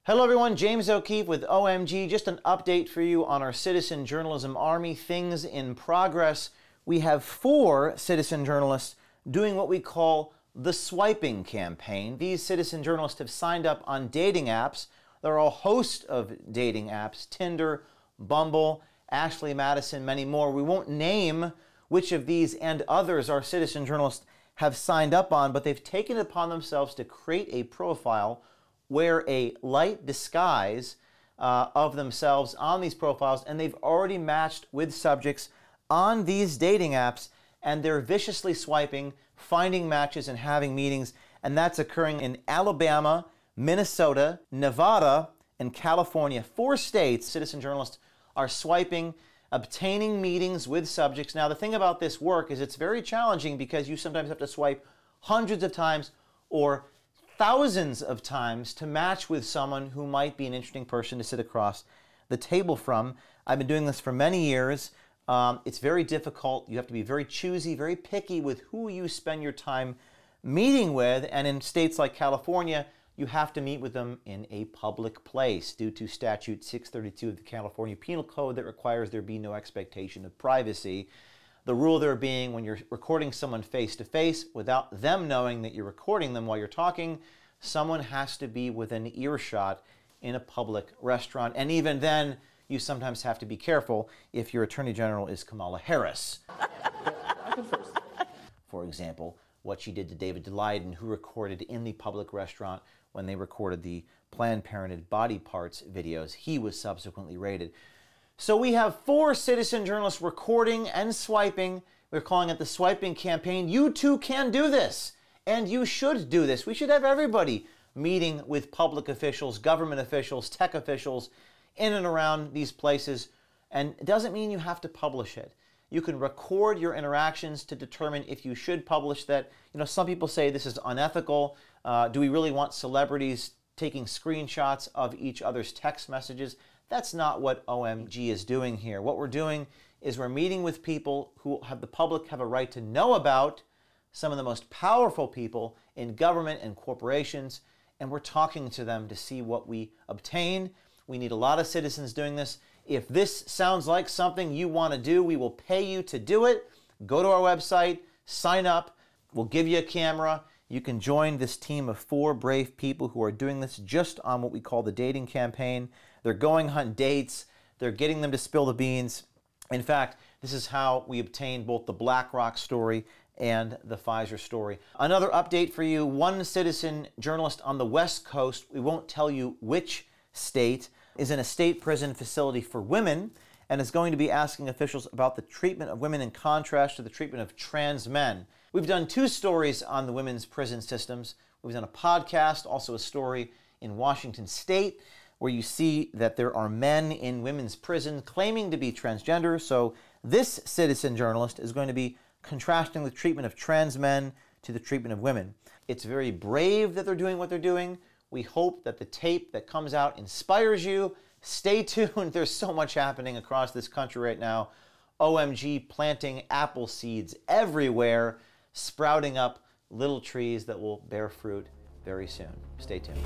Hello everyone, James O'Keefe with OMG. Just an update for you on our Citizen Journalism Army, things in progress. We have 4 citizen journalists doing what we call the swiping campaign. These citizen journalists have signed up on dating apps. There are a host of dating apps, Tinder, Bumble, Ashley Madison, many more. We won't name which of these and others our citizen journalists have signed up on, but they've taken it upon themselves to create a profile, wear a light disguise of themselves on these profiles, and they've already matched with subjects on these dating apps, and they're viciously swiping, finding matches, and having meetings, and that's occurring in Alabama, Minnesota, Nevada, and California. 4 states, citizen journalists are swiping, obtaining meetings with subjects. Now, the thing about this work is it's very challenging because you sometimes have to swipe hundreds of times or thousands of times to match with someone who might be an interesting person to sit across the table from. I've been doing this for many years. It's very difficult. You have to be very choosy, very picky with who you spend your time meeting with. And in states like California, you have to meet with them in a public place due to Statute 632 of the California Penal Code that requires there be no expectation of privacy. The rule there being when you're recording someone face-to-face without them knowing that you're recording them while you're talking, someone has to be within earshot in a public restaurant. And even then, you sometimes have to be careful if your Attorney General is Kamala Harris. For example, what she did to David Daleiden, who recorded in the public restaurant when they recorded the Planned Parenthood body parts videos. He was subsequently raided. So we have 4 citizen journalists recording and swiping. We're calling it the swiping campaign. You too can do this, and you should do this. We should have everybody meeting with public officials, government officials, tech officials in and around these places. And it doesn't mean you have to publish it. You can record your interactions to determine if you should publish that. You know, some people say this is unethical. Do we really want celebrities taking screenshots of each other's text messages? That's not what OMG is doing here. What we're doing is we're meeting with people who the public have a right to know about, some of the most powerful people in government and corporations, and we're talking to them to see what we obtain. We need a lot of citizens doing this. If this sounds like something you want to do, we will pay you to do it. Go to our website, sign up, we'll give you a camera. You can join this team of 4 brave people who are doing this just on what we call the dating campaign. They're going on dates. They're getting them to spill the beans. In fact, this is how we obtained both the BlackRock story and the Pfizer story. Another update for you, 1 citizen journalist on the West Coast, we won't tell you which state, is in a state prison facility for women and is going to be asking officials about the treatment of women in contrast to the treatment of trans men. We've done 2 stories on the women's prison systems. We've done a podcast, also a story in Washington State, where you see that there are men in women's prison claiming to be transgender. So this citizen journalist is going to be contrasting the treatment of trans men to the treatment of women. It's very brave that they're doing what they're doing. We hope that the tape that comes out inspires you. Stay tuned. There's so much happening across this country right now. OMG planting apple seeds everywhere, sprouting up little trees that will bear fruit very soon. Stay tuned.